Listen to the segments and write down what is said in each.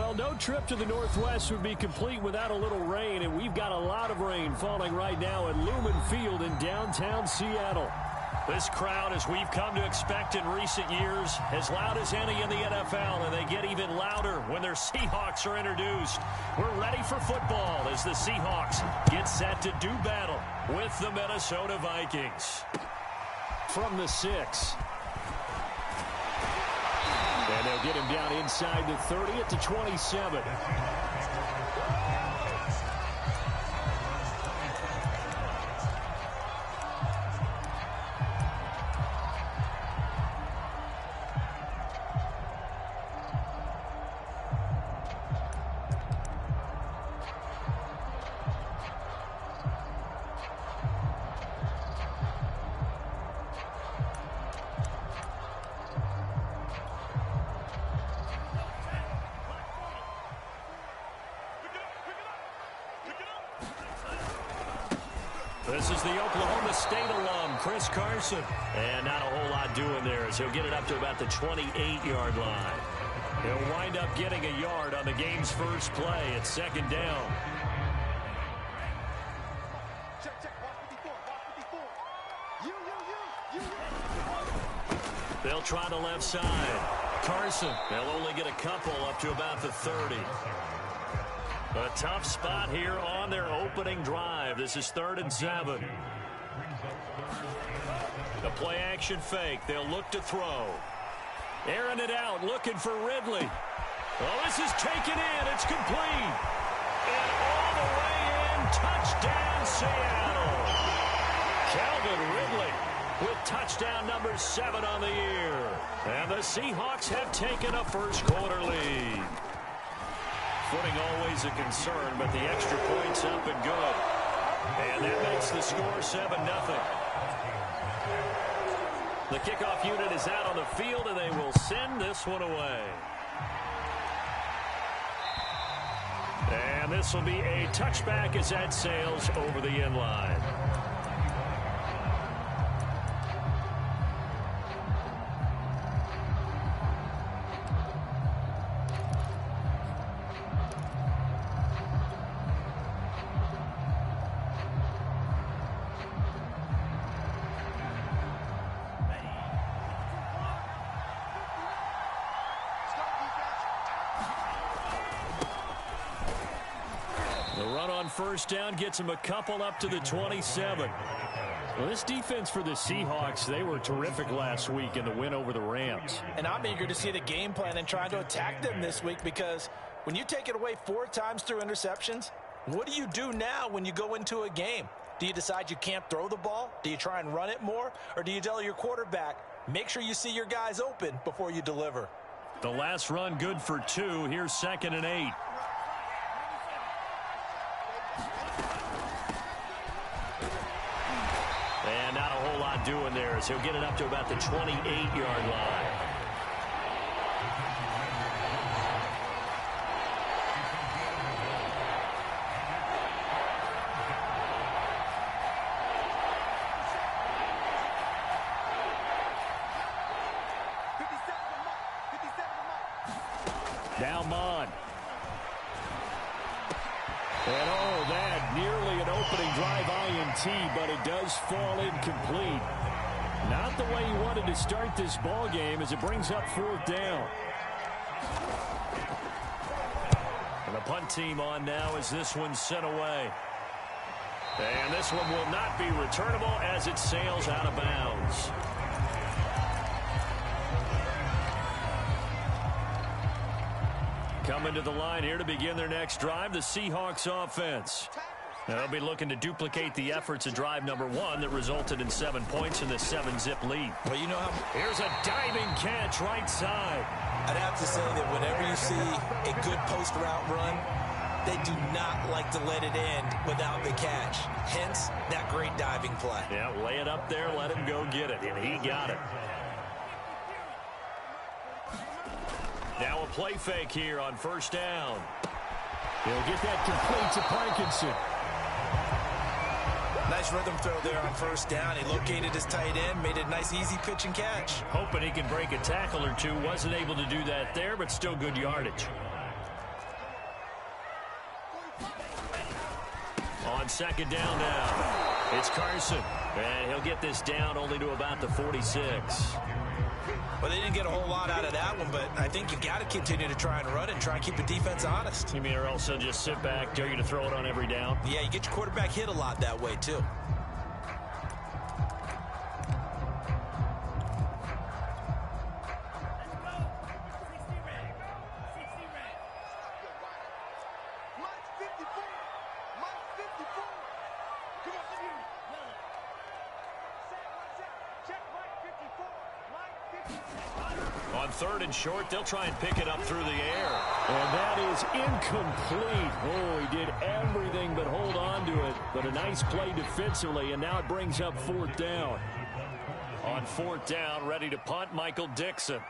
Well, no trip to the Northwest would be complete without a little rain, and we've got a lot of rain falling right now at Lumen Field in downtown Seattle. This crowd, as we've come to expect in recent years, as loud as any in the NFL, and they get even louder when their Seahawks are introduced. We're ready for football as the Seahawks get set to do battle with the Minnesota Vikings. From the 6. And they'll get him down inside the 30 at the 27. This is the Oklahoma State alum, Chris Carson. And not a whole lot doing there as he'll get it up to about the 28-yard line. He'll wind up getting a yard on the game's first play at second down. They'll try the left side. Carson, they'll only get a couple up to about the 30. A tough spot here on their opening drive. This is 3rd and 7. The play action fake. They'll look to throw. Airing it out, looking for Ridley. Oh, this is taken in. It's complete. And all the way in. Touchdown, Seattle. Calvin Ridley with touchdown number 7 on the year. And the Seahawks have taken a first quarter lead. Footing always a concern, but the extra point's up and good. And that makes the score 7-0. The kickoff unit is out on the field, and they will send this one away. And this will be a touchback as that sails over the end line. First down gets him a couple up to the 27. Well, this defense for the Seahawks, they were terrific last week in the win over the Rams. And I'm eager to see the game plan and trying to attack them this week, because when you take it away 4 times through interceptions, what do you do now when you go into a game? Do you decide you can't throw the ball? Do you try and run it more? Or do you tell your quarterback, make sure you see your guys open before you deliver? The last run good for 2. Here's 2nd and 8. And not a whole lot doing there as he'll get it up to about the 28-yard line. Now Mon. And oh, that nearly an opening drive INT, but it does fall incomplete. Not the way he wanted to start this ball game as it brings up 4th down. And the punt team on now as this one's sent away. And this one will not be returnable as it sails out of bounds. Coming to the line here to begin their next drive, the Seahawks offense. They'll be looking to duplicate the efforts of drive number 1 that resulted in 7 points in the 7-zip lead. Well, you know how... Here's a diving catch right side. I'd have to say that whenever you see a good post route run, they do not like to let it end without the catch. Hence, that great diving play. Yeah, lay it up there, let him go get it, and he got it. Now a play fake here on 1st down. He'll get that complete to Parkinson. Nice rhythm throw there on 1st down. He located his tight end, made a nice easy pitch and catch. Hoping he can break a tackle or two. Wasn't able to do that there, but still good yardage. On second down now, it's Carson. And he'll get this down only to about the 46. Well, they didn't get a whole lot out of that one, but I think you got to continue to try and run it and try and keep the defense honest. You mean or else they'll just sit back, dare you to throw it on every down? Yeah, you get your quarterback hit a lot that way, too. On third and short, they'll try and pick it up through the air. And that is incomplete. Oh, he did everything but hold on to it. But a nice play defensively, and now it brings up fourth down. On fourth down, ready to punt, Michael Dixon.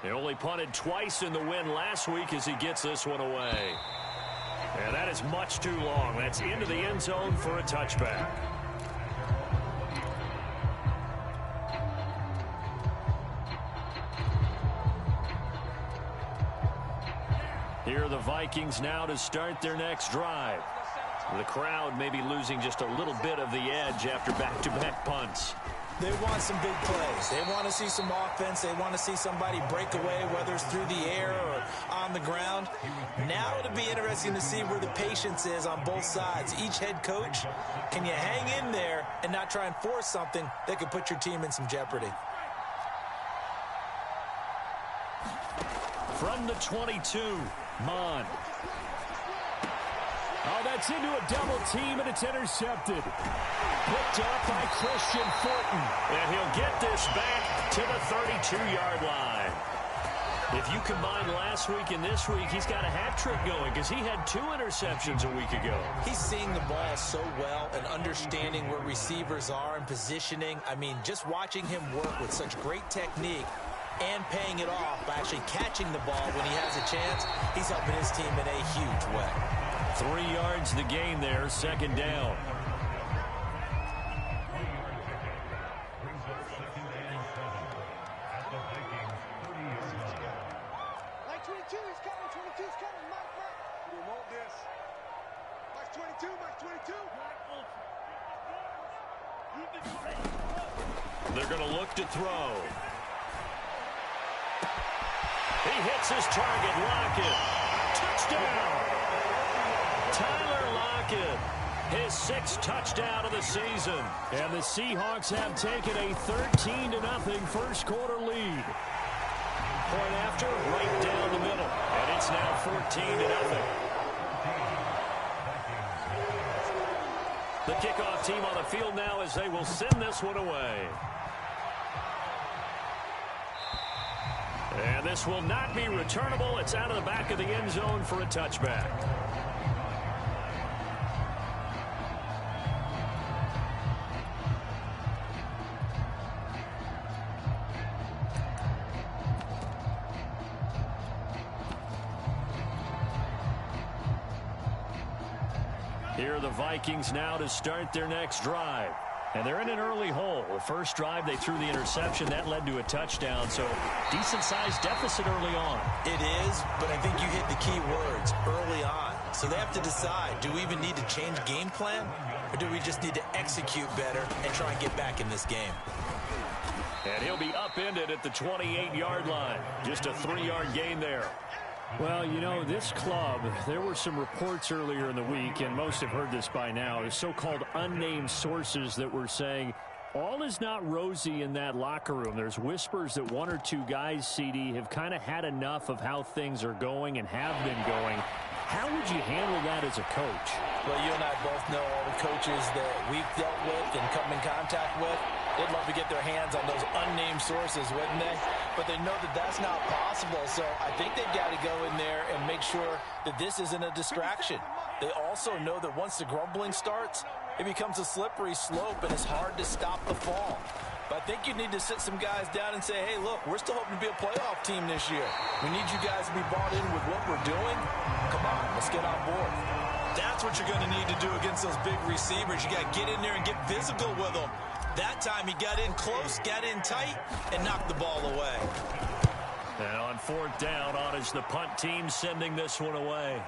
They only punted twice in the win last week as he gets this one away. And that is much too long. That's into the end zone for a touchback. Here are the Vikings now to start their next drive. The crowd may be losing just a little bit of the edge after back-to-back punts. They want some big plays. They want to see some offense. They want to see somebody break away, whether it's through the air or on the ground. Now it'll be interesting to see where the patience is on both sides. Each head coach, can you hang in there and not try and force something that could put your team in some jeopardy? From the 22, Mon. Oh, that's into a double team, and it's intercepted. Picked up by Christian Fulton. And he'll get this back to the 32-yard line. If you combine last week and this week, he's got a hat trick going because he had 2 interceptions a week ago. He's seeing the ball so well and understanding where receivers are and positioning. I mean, just watching him work with such great technique and paying it off by actually catching the ball when he has a chance, he's helping his team in a huge way. 3 yards the gain there, second down. Mike 22 is coming, 22 is coming, Mike. We want this. Mike 22, Mike 22. They're going to look to throw. He hits his target, Lockett. Touchdown! Tyler Lockett, his 6th touchdown of the season. And the Seahawks have taken a 13-0 first quarter lead. Point after, right down the middle. And it's now 14-0. The kickoff team on the field now as they will send this one away. And this will not be returnable. It's out of the back of the end zone for a touchback. Here are the Vikings now to start their next drive. And they're in an early hole. The first drive, they threw the interception. That led to a touchdown, so decent-sized deficit early on. It is, but I think you hit the key words, early on. So they have to decide, do we even need to change game plan, or do we just need to execute better and try and get back in this game? And he'll be upended at the 28-yard line. Just a 3-yard gain there. Well, you know, this club, there were some reports earlier in the week, and most have heard this by now, the so-called unnamed sources that were saying all is not rosy in that locker room. There's whispers that 1 or 2 guys, CD, have kind of had enough of how things are going and have been going. How would you handle that as a coach? Well, you and I both know all the coaches that we've dealt with and come in contact with. They'd love to get their hands on those unnamed sources, wouldn't they? But they know that that's not possible, so I think they've got to go in there and make sure that this isn't a distraction. They also know that once the grumbling starts, it becomes a slippery slope, and it's hard to stop the fall. But I think you need to sit some guys down and say, hey, look, we're still hoping to be a playoff team this year. We need you guys to be bought in with what we're doing. Come on, let's get on board. That's what you're going to need to do against those big receivers. You got to get in there and get physical with them. That time he got in close, got in tight, and knocked the ball away. And on 4th down on as the punt team sending this one away.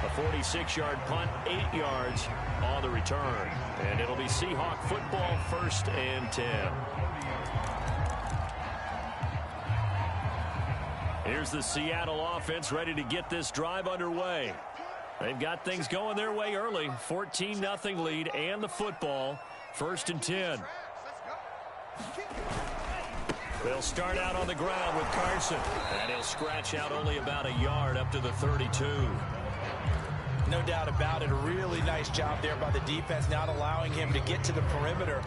A 46-yard punt, 8 yards on the return. And it'll be Seahawk football, 1st and 10. Here's the Seattle offense ready to get this drive underway. They've got things going their way early. 14-0 lead and the football. 1st and 10. They'll start out on the ground with Carson. And he'll scratch out only about a yard up to the 32. No doubt about it. A really nice job there by the defense, not allowing him to get to the perimeter.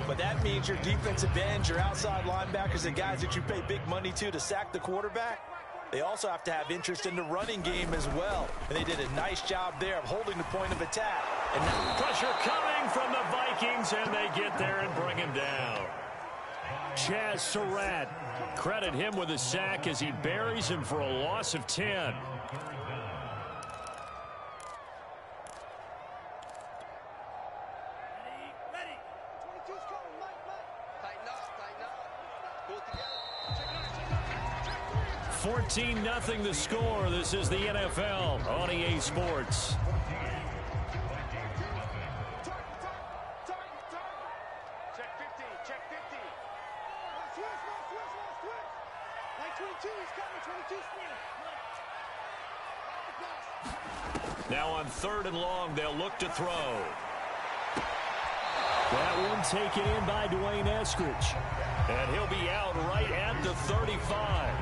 But that means your defensive ends, your outside linebackers, the guys that you pay big money to sack the quarterback, they also have to have interest in the running game as well. And they did a nice job there of holding the point of attack. And now pressure coming from the Vikings, and they get there and bring him down. Chaz Surratt, credit him with a sack as he buries him for a loss of 10. Ready. 22's coming, Mike. Tighten up. Go together. 14-0 the score. This is the NFL on EA Sports. Check 50. Switch. Like 22, he's coming. 22 spin. Now on 3rd and long, they'll look to throw. That one taken in by Dwayne Eskridge. And he'll be out right at the 35.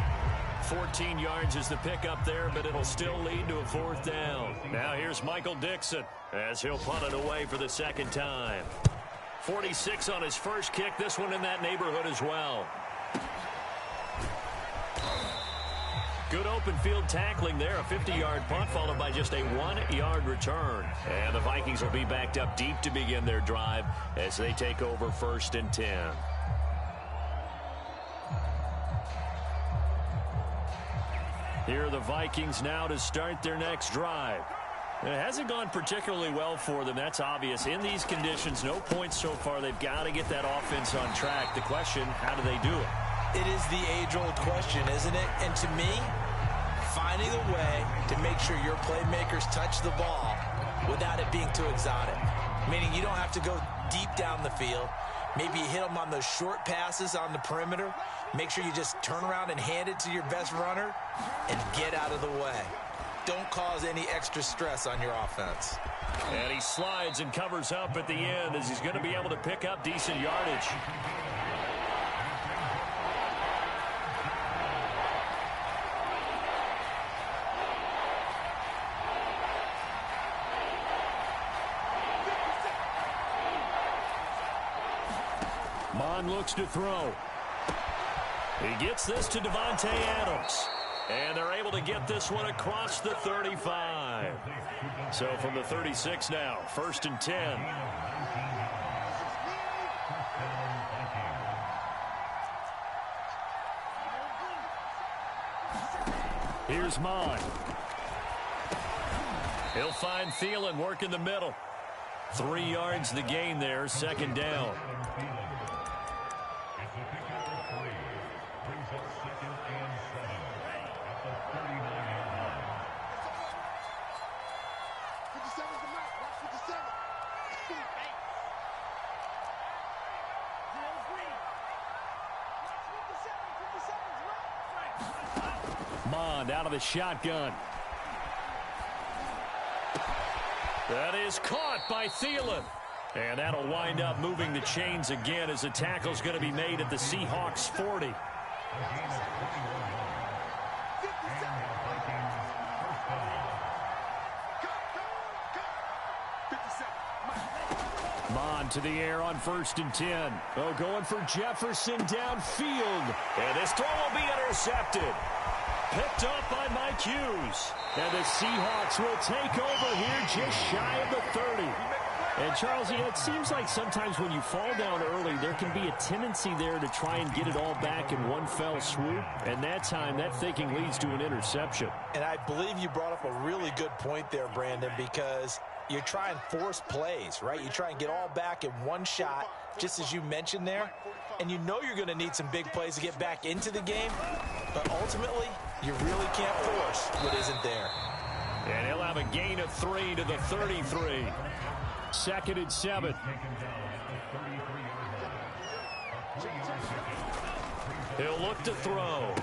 14 yards is the pickup there, but it'll still lead to a 4th down. Now here's Michael Dixon as he'll punt it away for the 2nd time. 46 on his first kick. This one in that neighborhood as well. Good open field tackling there. A 50-yard punt followed by just a 1-yard return. And the Vikings will be backed up deep to begin their drive as they take over 1st and 10. Here are the Vikings now to start their next drive. It hasn't gone particularly well for them. That's obvious. In these conditions, no points so far. They've got to get that offense on track. The question, how do they do it? it is the age-old question, isn't it? And to me, finding a way to make sure your playmakers touch the ball without it being too exotic. Meaning you don't have to go deep down the field. Maybe you hit them on those short passes on the perimeter. Make sure you just turn around and hand it to your best runner and get out of the way. Don't cause any extra stress on your offense. And he slides and covers up at the end as he's going to be able to pick up decent yardage. Mon looks to throw. He gets this to Devontae Adams. And they're able to get this one across the 35. So from the 36 now, 1st and 10. Here's Mon. He'll find Thielen working the middle. 3 yards the gain there, 2nd down. Mond out of the shotgun. That is caught by Thielen. And that'll wind up moving the chains again as the tackle's going to be made at the Seahawks 40. Mond to the air on 1st and 10. Oh, going for Jefferson downfield. And this throw will be intercepted. Picked up by Mike Hughes. And the Seahawks will take over here just shy of the 30. And, Charles, it seems like sometimes when you fall down early, there can be a tendency there to try and get it all back in one fell swoop. And that time, that thinking leads to an interception. And I believe you brought up a really good point there, Brandon, because you try and force plays, right? You try and get all back in one shot, just as you mentioned there. and you know you're going to need some big plays to get back into the game, but ultimately, you really can't force what isn't there. And he'll have a gain of 3 to the 33. 2nd and 7. He'll look to throw.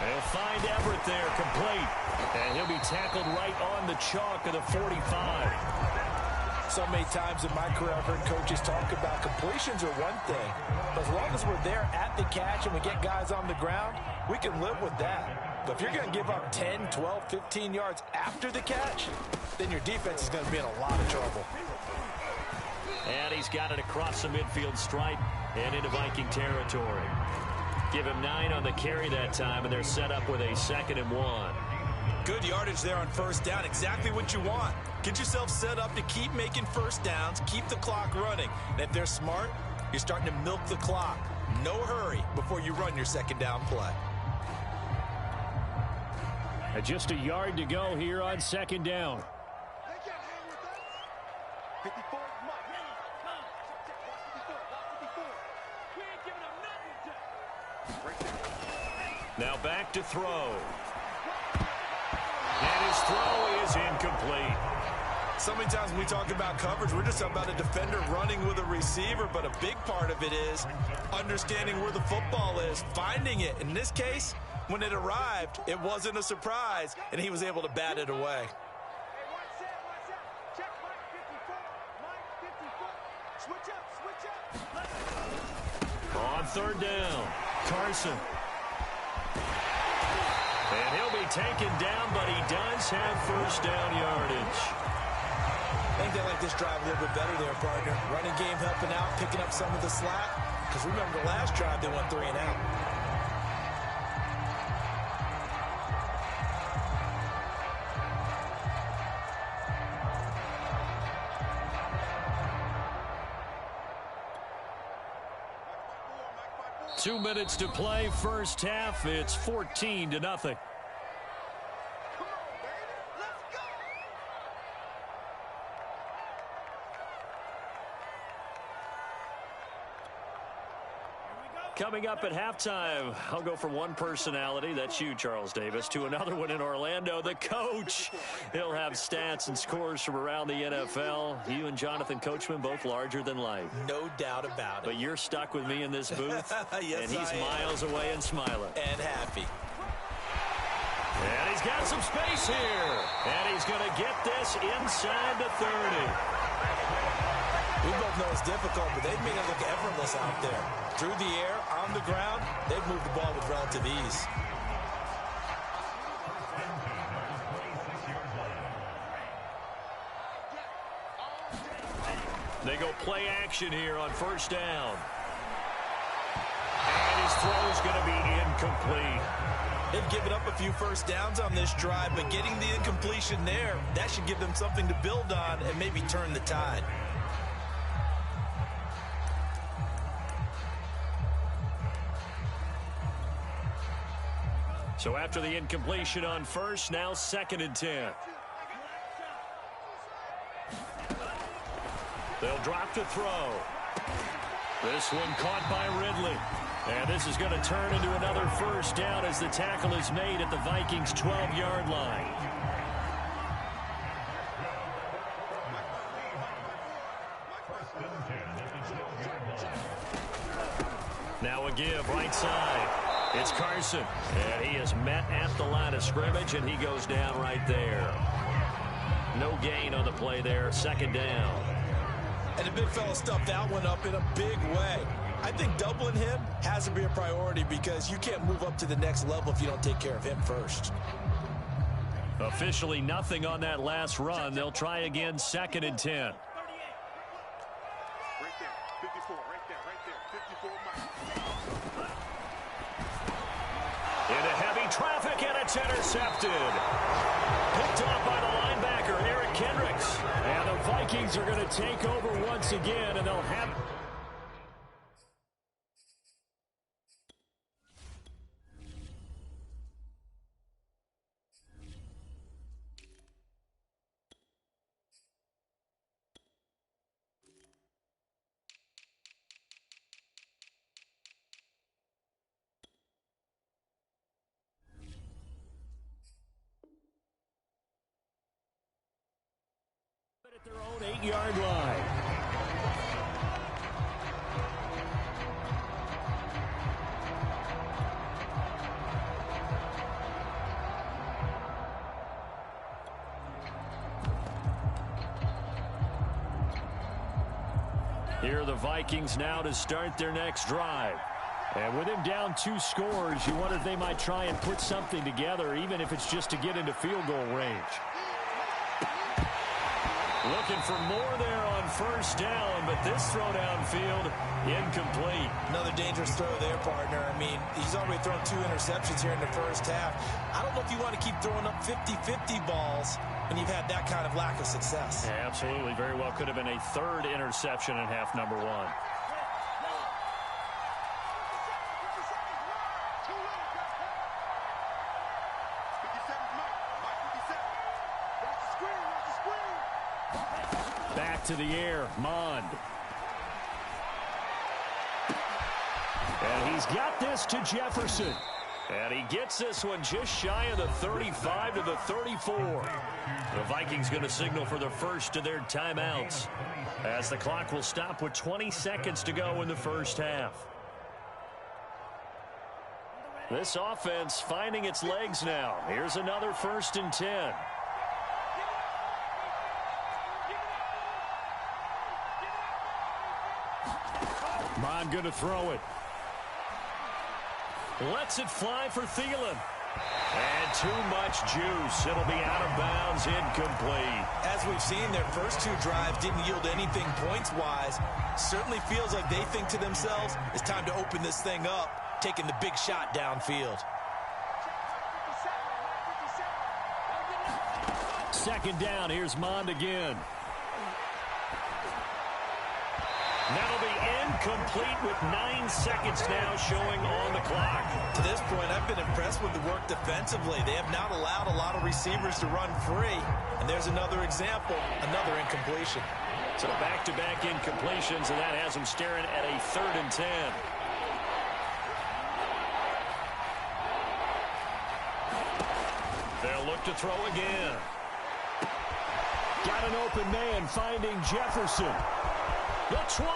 He'll find Everett there, complete. And he'll be tackled right on the chalk of the 45. So many times in my career, I've heard coaches talk about completions are one thing. But as long as we're there at the catch and we get guys on the ground, we can live with that. But if you're going to give up 10, 12, 15 yards after the catch, then your defense is going to be in a lot of trouble. And he's got it across the midfield stripe and into Viking territory. Give him 9 on the carry that time, and they're set up with a 2nd and 1. Good yardage there on first down. Exactly what you want. Get yourself set up to keep making first downs, keep the clock running. And if they're smart, you're starting to milk the clock. No hurry before you run your 2nd down play. And just a yard to go here on 2nd down. They can't hang with us. 54, Mike. 54. We ain't giving up nothing, Jack. Right there. Now back to throw. And his throw is incomplete. So many times when we talk about coverage, we're just about a defender running with a receiver, but a big part of it is understanding where the football is, finding it. In this case, when it arrived, it wasn't a surprise, and he was able to bat it away. Hey, watch out. Check Mike 54. Mike 54. Switch up. On 3rd down, Carson. And he'll be taken down, but he does have first down yardage. I think they like this drive a little bit better there, partner. Running game helping out, picking up some of the slack. Because remember, the last drive, they went 3 and out. Mike 54. 2 minutes to play, first half. It's 14-0. Come on, baby. Let's go. Coming up at halftime, I'll go from one personality, that's you, Charles Davis, to another one in Orlando, the coach. He'll have stats and scores from around the NFL. You and Jonathan Coachman, both larger than life. No doubt about it. But you're stuck with me in this booth, Yes, and he's I am. miles away and smiling. And happy. And he's got some space here. And he's going to get this inside the 30. We both know it's difficult, but they've made it look effortless out there. Through the air, on the ground, they've moved the ball with relative ease. They go play action here on first down. And his throw's going to be incomplete. They've given up a few first downs on this drive, but getting the incompletion there, that should give them something to build on and maybe turn the tide. So after the incompletion on first, now 2nd and 10. They'll drop to throw. This one caught by Ridley. And this is going to turn into another first down as the tackle is made at the Vikings' 12-yard line. Now a give right side. It's Carson. And he is met at the line of scrimmage, and he goes down right there. No gain on the play there. 2nd down. And the big fella stuffed that one up in a big way. I think doubling him has to be a priority because you can't move up to the next level if you don't take care of him first. Officially nothing on that last run. They'll try again, 2nd and 10. Right there. 54. Right there. 54, Mike. Into heavy traffic, and it's intercepted. Picked off by the linebacker, Eric Kendricks. And the Vikings are going to take over once again, and they'll have... At their own 8-yard line. Here are the Vikings now to start their next drive. And with him down 2 scores, you wonder if they might try and put something together, even if it's just to get into field goal range. Looking for more there on first down, but this throw downfield, incomplete. Another dangerous throw there, partner. I mean, he's already thrown 2 interceptions here in the first half. I don't know if you want to keep throwing up 50-50 balls when you've had that kind of lack of success. Yeah, absolutely. Very well could have been a 3rd interception in half number 1. Back to the air, Mond. And he's got this to Jefferson. And he gets this one just shy of the 35 to the 34. The Vikings going to signal for the first of their timeouts, as the clock will stop with 20 seconds to go in the first half. This offense finding its legs now. Here's another 1st and 10. Mond going to throw it. Lets it fly for Thielen. And too much juice. It'll be out of bounds, incomplete. As we've seen, their first 2 drives didn't yield anything points-wise. Certainly feels like they think to themselves, it's time to open this thing up, taking the big shot downfield. 2nd down. Here's Mond again. That'll be incomplete with 9 seconds now showing on the clock. To this point, I've been impressed with the work defensively. They have not allowed a lot of receivers to run free. And there's another example, another incompletion. So back-to-back incompletions, and that has them staring at a 3rd and 10. They'll look to throw again. Got an open man finding Jefferson. The 20.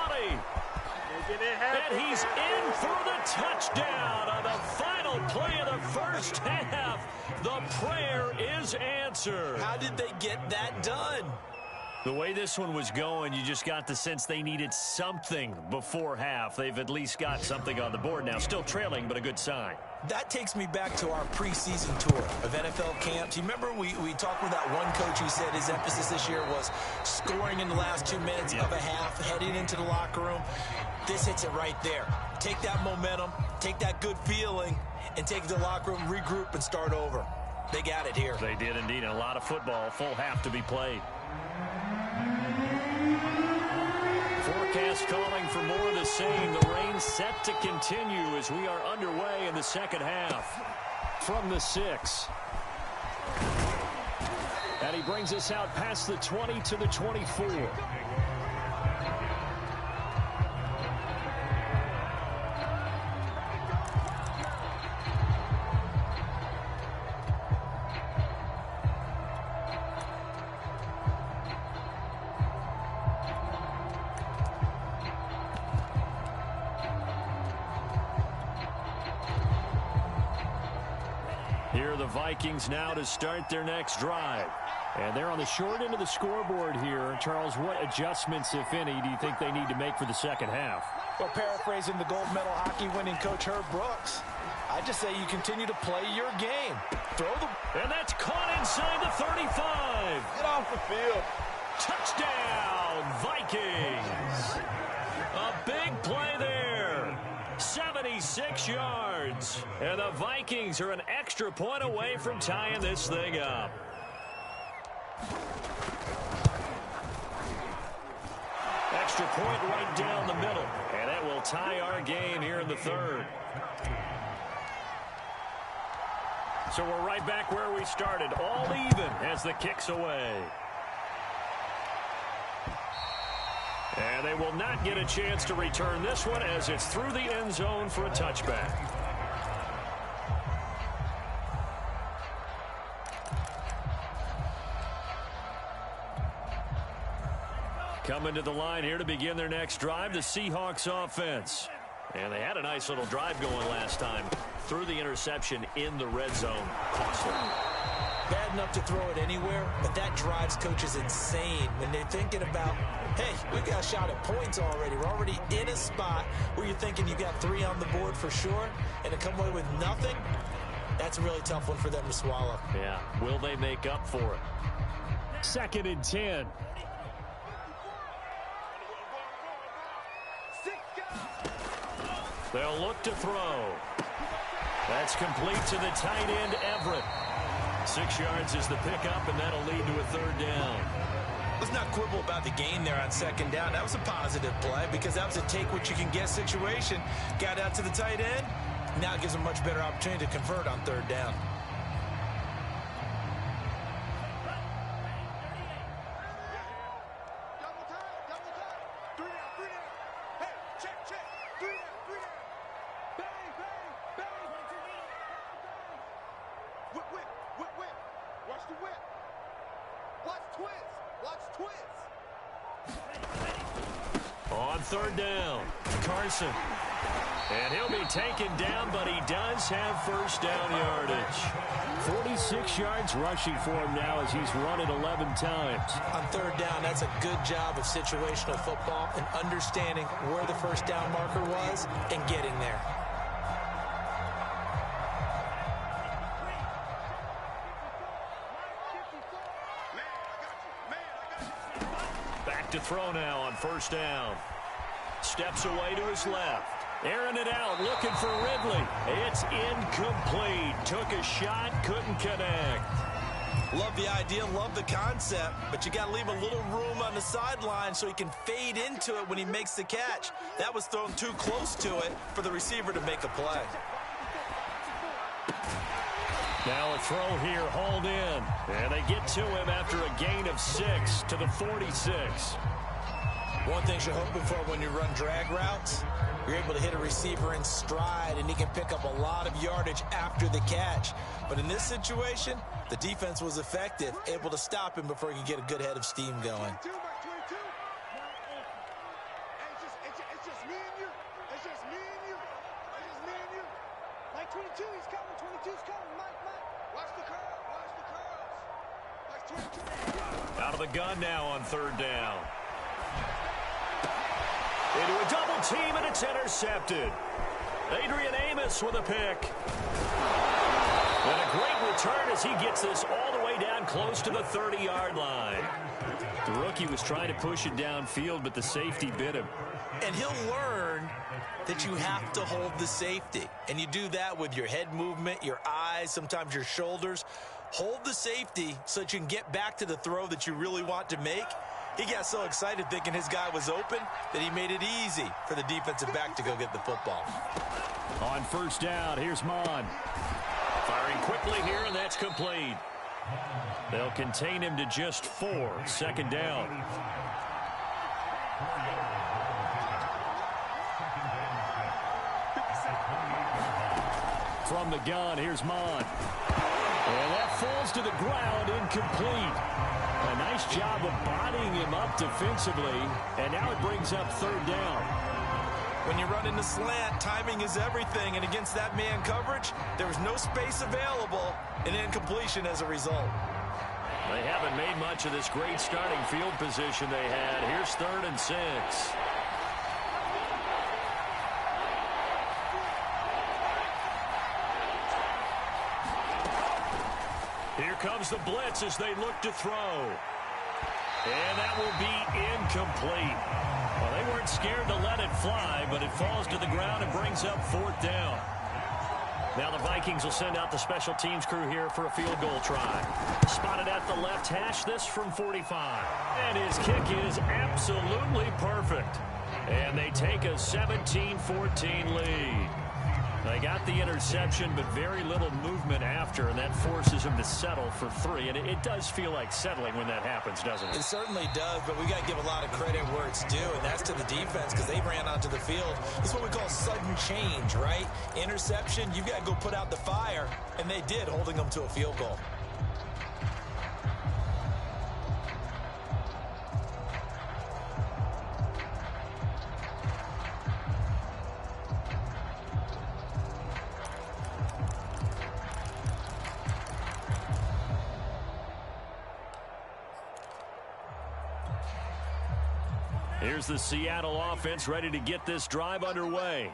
And he's in for the touchdown on the final play of the first half. The prayer is answered. How did they get that done? The way this one was going, you just got the sense they needed something before half. They've at least got something on the board now. Still trailing, but a good sign. That takes me back to our preseason tour of NFL camps. You remember we talked with that one coach who said his emphasis this year was scoring in the last 2 minutes of a half, heading into the locker room. This hits it right there. Take that momentum, take that good feeling, and take it to the locker room, regroup, and start over. They got it here. They did indeed. And a lot of football, full half to be played. Forecast calling for more of the same. The rain set to continue as we are underway in the second half. From the 6. And he brings us out past the 20 to the 24. Here are the Vikings now to start their next drive. And they're on the short end of the scoreboard here. Charles, what adjustments, if any, do you think they need to make for the second half? Well, paraphrasing the gold medal hockey winning coach Herb Brooks, I just say you continue to play your game. And that's caught inside the 35. Get off the field. Touchdown, Vikings. A big play there. 76 yards. And the Vikings are an extra point away from tying this thing up. Extra point right down the middle. And that will tie our game here in the third. So we're right back where we started. All even as the kick's away. And they will not get a chance to return this one as it's through the end zone for a touchback. Coming to the line here to begin their next drive, the Seahawks offense. And they had a nice little drive going last time. Threw the interception in the red zone. Costly. Bad enough to throw it anywhere, but that drives coaches insane when they're thinking about, hey, we got a shot at points already. We're already in a spot where you're thinking you got 3 on the board for sure, and to come away with nothing, that's a really tough one for them to swallow. Yeah. Will they make up for it? 2nd and 10. They'll look to throw. That's complete to the tight end, Everett. 6 yards is the pickup, and that'll lead to a 3rd down. Let's not quibble about the gain there on 2nd down. That was a positive play because that was a take-what-you-can-get situation. Got out to the tight end. Now it gives them a much better opportunity to convert on 3rd down. On 3rd down, Carson. And he'll be taken down, but he does have 1st down yardage. 46 yards rushing for him now as he's run it 11 times. On 3rd down, that's a good job of situational football and understanding where the 1st down marker was and getting there. Back to throw now on 1st down. Steps away to his left. Airing it out, looking for Ridley. It's incomplete. Took a shot, couldn't connect. Love the idea, love the concept, but you got to leave a little room on the sideline so he can fade into it when he makes the catch. That was thrown too close to it for the receiver to make a play. Now a throw here, hauled in. And they get to him after a gain of 6 to the 46. One thing you're hoping for when you run drag routes, you're able to hit a receiver in stride, and he can pick up a lot of yardage after the catch. But in this situation, the defense was effective, able to stop him before he could get a good head of steam going. It's just me and you. It's just me and you. It's just me and you. Like 22, he's coming. 22's coming. Mike. Watch the curl. Watch the curls. Like 22. Out of the gun now on 3rd down. Into a double team, and it's intercepted. Adrian Amos with a pick. And a great return as he gets this all the way down close to the 30-yard line. The rookie was trying to push it downfield, but the safety bit him. And he'll learn that you have to hold the safety. And you do that with your head movement, your eyes, sometimes your shoulders. Hold the safety so that you can get back to the throw that you really want to make. He got so excited thinking his guy was open that he made it easy for the defensive back to go get the football. On 1st down, here's Mon. Firing quickly here, and that's complete. They'll contain him to just 4. 2nd down. From the gun, here's Mon. And that falls to the ground, incomplete. A nice job of bodying him up defensively, and now it brings up 3rd down. When you run in the slant, timing is everything, and against that man coverage, there was no space available, and incompletion as a result. They haven't made much of this great starting field position they had. Here's 3rd and 6. Here comes the blitz as they look to throw. And that will be incomplete. Well, they weren't scared to let it fly, but it falls to the ground and brings up 4th down. Now the Vikings will send out the special teams crew here for a field goal try. Spotted at the left hash, this from 45. And his kick is absolutely perfect. And they take a 17-14 lead. They got the interception, but very little movement after, and that forces him to settle for 3. And it does feel like settling when that happens, doesn't it? It certainly does, but we got to give a lot of credit where it's due, and that's to the defense because they ran onto the field. It's what we call sudden change, right? Interception, you've got to go put out the fire, and they did, holding them to a field goal. Here's the Seattle offense ready to get this drive underway.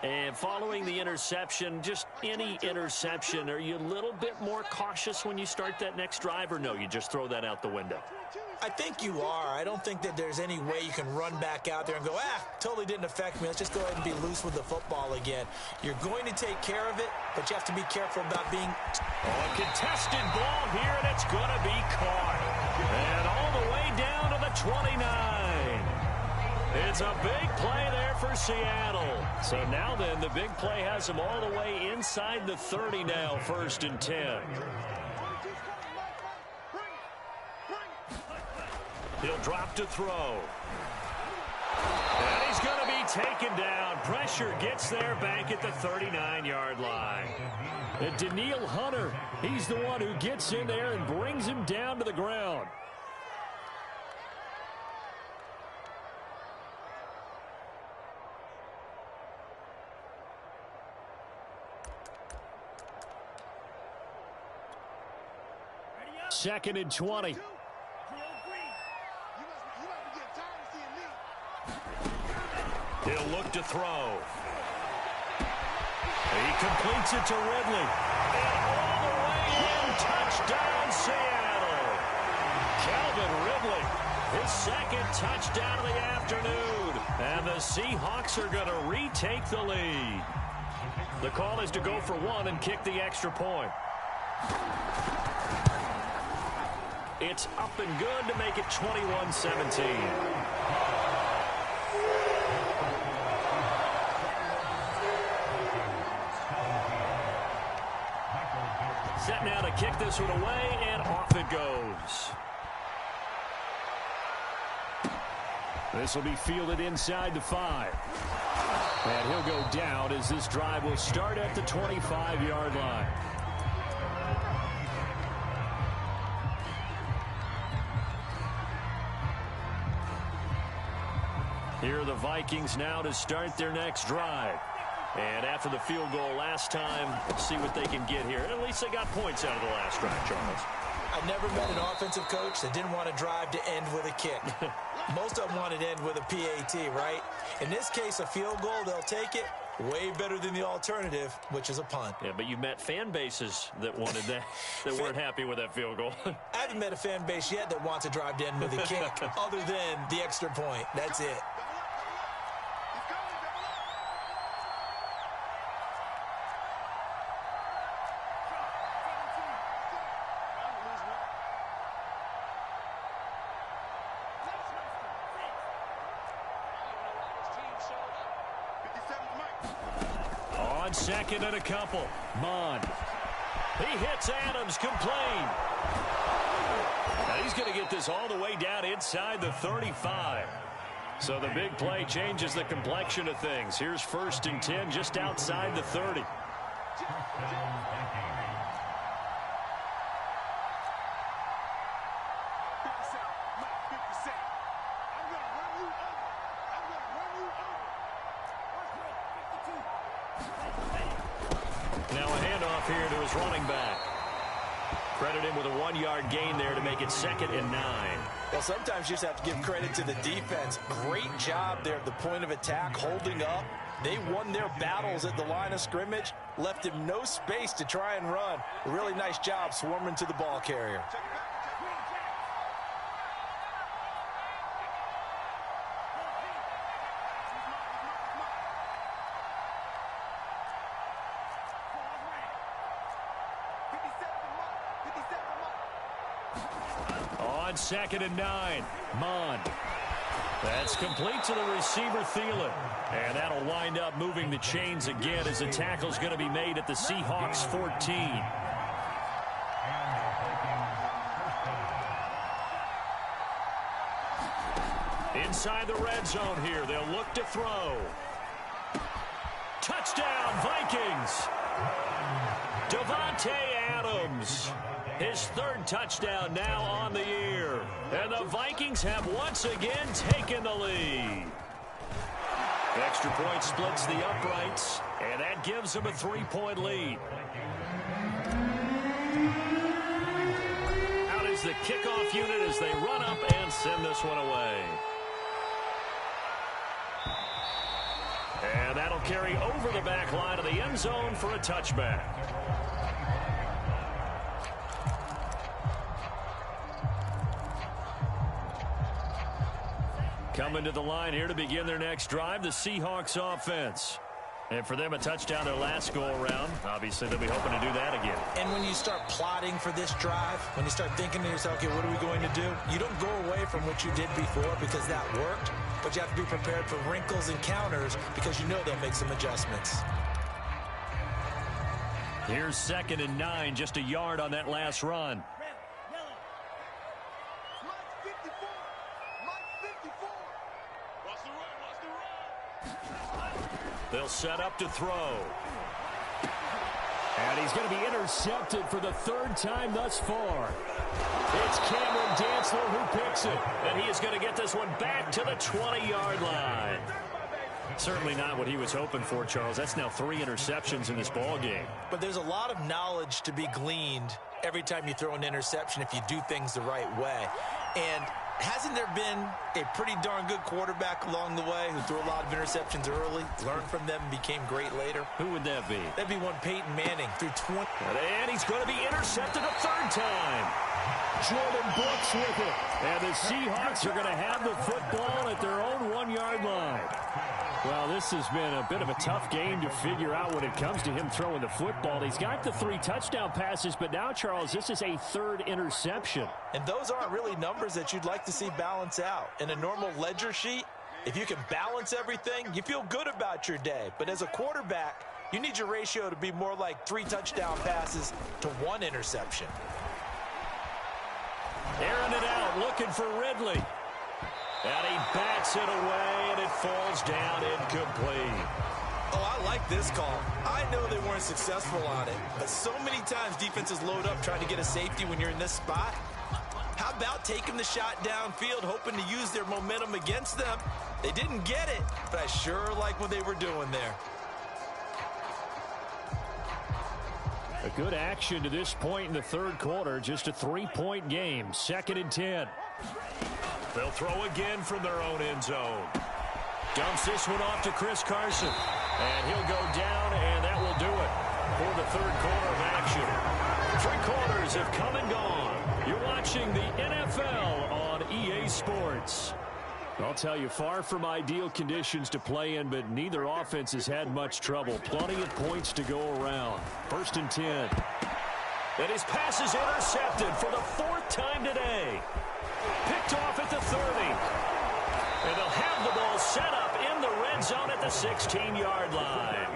And following the interception, just any interception, are you a little bit more cautious when you start that next drive, or no, you just throw that out the window? I think you are. I don't think that there's any way you can run back out there and go, totally didn't affect me. Let's just go ahead and be loose with the football again. You're going to take care of it, but you have to be careful about being... A contested ball here, and it's going to be caught. And all the way down to the 29. It's a big play there for Seattle. So now then, the big play has them all the way inside the 30 now, 1st and 10. He'll drop to throw. And he's going to be taken down. Pressure gets there back at the 39-yard line. And Daniil Hunter, he's the one who gets in there and brings him down to the ground. Second and 20. He'll look to throw. He completes it to Ridley. And all the way in, touchdown Seattle. Calvin Ridley, his second touchdown of the afternoon. And the Seahawks are going to retake the lead. The call is to go for one and kick the extra point. It's up and good to make it 21-17. Set now to kick this one away, and off it goes. This will be fielded inside the 5. And he'll go down as this drive will start at the 25-yard line. Here are the Vikings now to start their next drive. And after the field goal last time, see what they can get here. At least they got points out of the last drive, Charles. I've never met an offensive coach that didn't want to drive to end with a kick. Most of them wanted to end with a PAT, right? In this case, a field goal, they'll take it. Way better than the alternative, which is a punt. Yeah, but you've met fan bases that wanted that, that weren't happy with that field goal. I haven't met a fan base yet that wants to drive to end with a kick, other than the extra point. That's it. On second and a couple. Mond. He hits Adams, complete. Now he's going to get this all the way down inside the 35. So the big play changes the complexion of things. Here's 1st and 10 just outside the 30. Now a handoff here to his running back. Credit him with a 1-yard gain there to make it 2nd and 9. Well, sometimes you just have to give credit to the defense. Great job there at the point of attack, holding up. They won their battles at the line of scrimmage, left him no space to try and run. A really nice job swarming to the ball carrier. On 2nd and 9, Mond. That's complete to the receiver, Thielen. And that'll wind up moving the chains again as the tackle's going to be made at the Seahawks 14. Inside the red zone here, they'll look to throw. Touchdown, Vikings! Davante Adams. His 3rd touchdown now on the year. And the Vikings have once again taken the lead. The extra point splits the uprights, and that gives them a 3-point lead. Out is the kickoff unit as they run up and send this one away. carry over the back line of the end zone for a touchback. Coming to the line here to begin their next drive, the Seahawks offense. And for them, a touchdown their last go-around. Obviously, they'll be hoping to do that again. And when you start plotting for this drive, when you start thinking to yourself, okay, what are we going to do? You don't go away from what you did before because that worked, but you have to be prepared for wrinkles and counters because you know they'll make some adjustments. Here's 2nd and 9, just a yard on that last run. They'll set up to throw. And he's going to be intercepted for the 3rd time thus far. It's Cameron Dantzler who picks it. And he is going to get this one back to the 20-yard line. Certainly not what he was hoping for, Charles. That's now 3 interceptions in this ball game. But there's a lot of knowledge to be gleaned every time you throw an interception if you do things the right way. And hasn't there been a pretty darn good quarterback along the way who threw a lot of interceptions early, learned from them, and became great later? Who would that be? That'd be one Peyton Manning threw 20. And he's going to be intercepted a 3rd time. Jordan Brooks with it. And the Seahawks are going to have the football at their own 1-yard line. Well, this has been a bit of a tough game to figure out when it comes to him throwing the football. He's got the 3 touchdown passes, but now, Charles, this is a 3rd interception. And those aren't really numbers that you'd like to see balance out. In a normal ledger sheet, if you can balance everything, you feel good about your day. But as a quarterback, you need your ratio to be more like 3 touchdown passes to 1 interception. Airing it out, looking for Ridley. And he bats it away, and it falls down incomplete. Oh, I like this call. I know they weren't successful on it, but so many times defenses load up trying to get a safety when you're in this spot. How about taking the shot downfield, hoping to use their momentum against them? They didn't get it, but I sure like what they were doing there. A good action to this point in the 3rd quarter. Just a 3-point game. 2nd and 10. They'll throw again from their own end zone. Dumps this one off to Chris Carson. And he'll go down, and that will do it for the 3rd quarter of action. 3 quarters have come and gone. You're watching the NFL on EA Sports. I'll tell you, far from ideal conditions to play in, but neither offense has had much trouble. Plenty of points to go around. 1st and 10. And his pass is intercepted for the 4th time today. Picked off at the 30. And they'll have the ball set up in the red zone at the 16-yard line.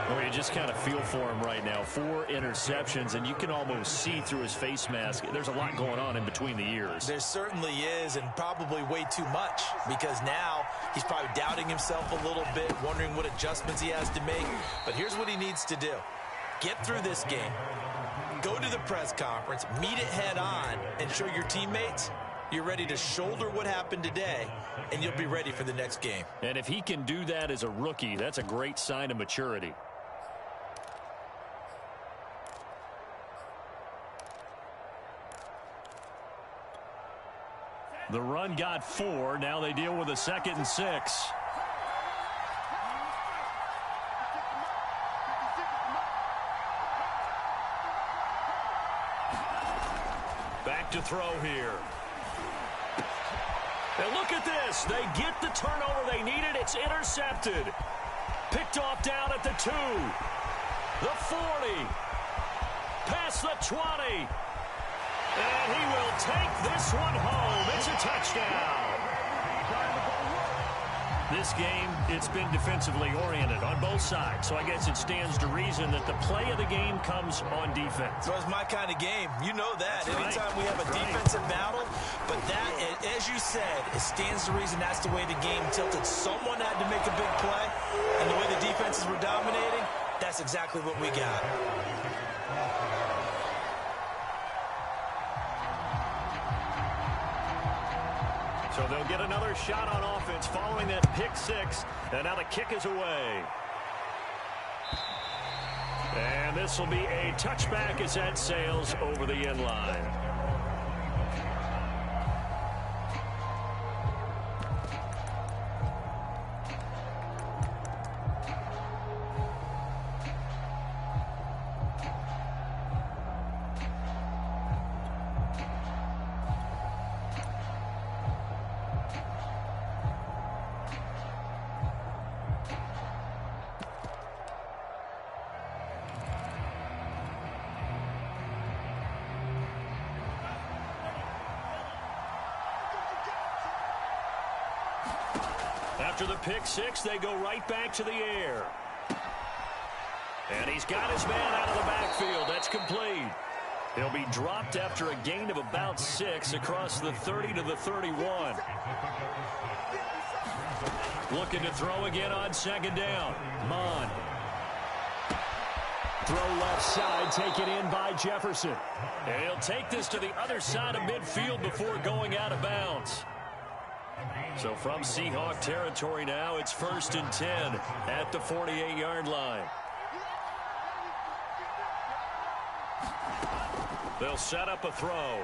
Well, you just kind of feel for him right now. 4 interceptions, and you can almost see through his face mask. There's a lot going on in between the ears. There certainly is, and probably way too much, because now he's probably doubting himself a little bit, wondering what adjustments he has to make. But here's what he needs to do. Get through this game. Go to the press conference, meet it head on, and show your teammates you're ready to shoulder what happened today, and you'll be ready for the next game. And if he can do that as a rookie, that's a great sign of maturity. The run got 4. Now they deal with a 2nd and 6. Back to throw here. And look at this. They get the turnover they needed. It's intercepted. Picked off down at the 2. The 40. Past the 20. And he will take this one home. It's a touchdown. This game, it's been defensively oriented on both sides. So I guess it stands to reason that the play of the game comes on defense. So it's my kind of game. You know that. That's Anytime right. we have a defensive battle. But that, as you said, it stands to reason that's the way the game tilted. Someone had to make a big play. And the way the defenses were dominating, that's exactly what we got. So they'll get another shot on offense following that pick 6. And now the kick is away. And this will be a touchback as that sails over the end line. After the pick six, they go right back to the air. And he's got his man out of the backfield. That's complete. He'll be dropped after a gain of about 6 across the 30 to the 31. Looking to throw again on second down. Mon. Throw left side, taken in by Jefferson. And he'll take this to the other side of midfield before going out of bounds. So from Seahawk territory now, it's 1st and 10 at the 48-yard line. They'll set up a throw.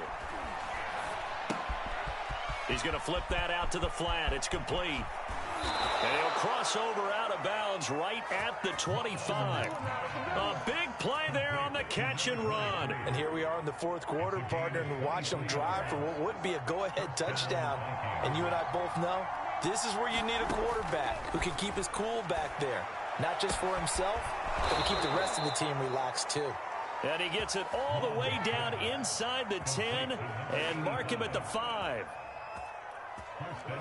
He's going to flip that out to the flat. It's complete. And he'll cross over out of bounds right at the 25. A big play there on the catch and run. And here we are in the fourth quarter, partner, and watch them drive for what would be a go-ahead touchdown. And you and I both know this is where you need a quarterback who can keep his cool back there. Not just for himself, but to keep the rest of the team relaxed too. And he gets it all the way down inside the 10 and mark him at the 5.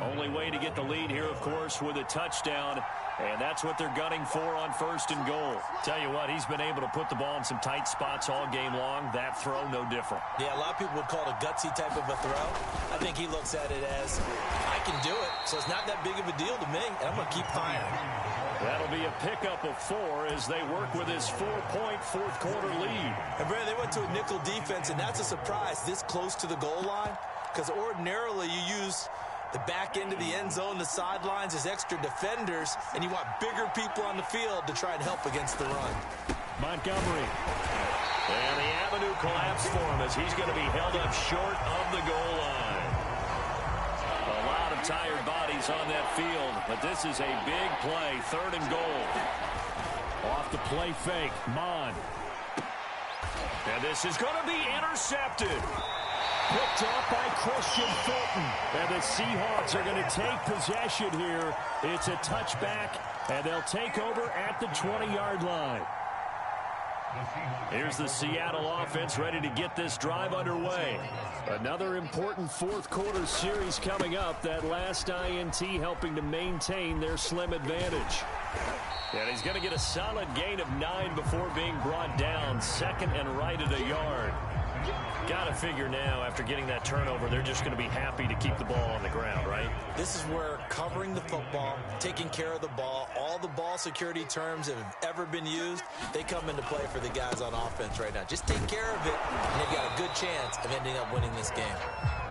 Only way to get the lead here, of course, with a touchdown. And that's what they're gunning for on 1st and goal. Tell you what, he's been able to put the ball in some tight spots all game long. That throw, no different. Yeah, a lot of people would call it a gutsy type of a throw. I think he looks at it as, I can do it, so it's not that big of a deal to me, and I'm going to keep firing. That'll be a pickup of 4 as they work with his 4-point fourth quarter lead. And Brandon, they went to a nickel defense, and that's a surprise this close to the goal line, because ordinarily you use the back end of the end zone, the sidelines as extra defenders, and you want bigger people on the field to try and help against the run. Montgomery. And the avenue collapsed for him as he's going to be held up short of the goal line. A lot of tired bodies on that field, but this is a big play, 3rd and goal. Off the play fake, Mon. And this is going to be intercepted. Picked up by Christian Fulton. And the Seahawks are going to take possession here. It's a touchback, and they'll take over at the 20-yard line. Here's the Seattle offense ready to get this drive underway. Another important fourth quarter series coming up. That last INT helping to maintain their slim advantage. And he's going to get a solid gain of 9 before being brought down. 2nd and right at a yard. Got to figure now, after getting that turnover, they're just going to be happy to keep the ball on the ground, right? This is where covering the football, taking care of the ball, all the ball security terms that have ever been used, they come into play for the guys on offense right now. Just take care of it, and they've got a good chance of ending up winning this game.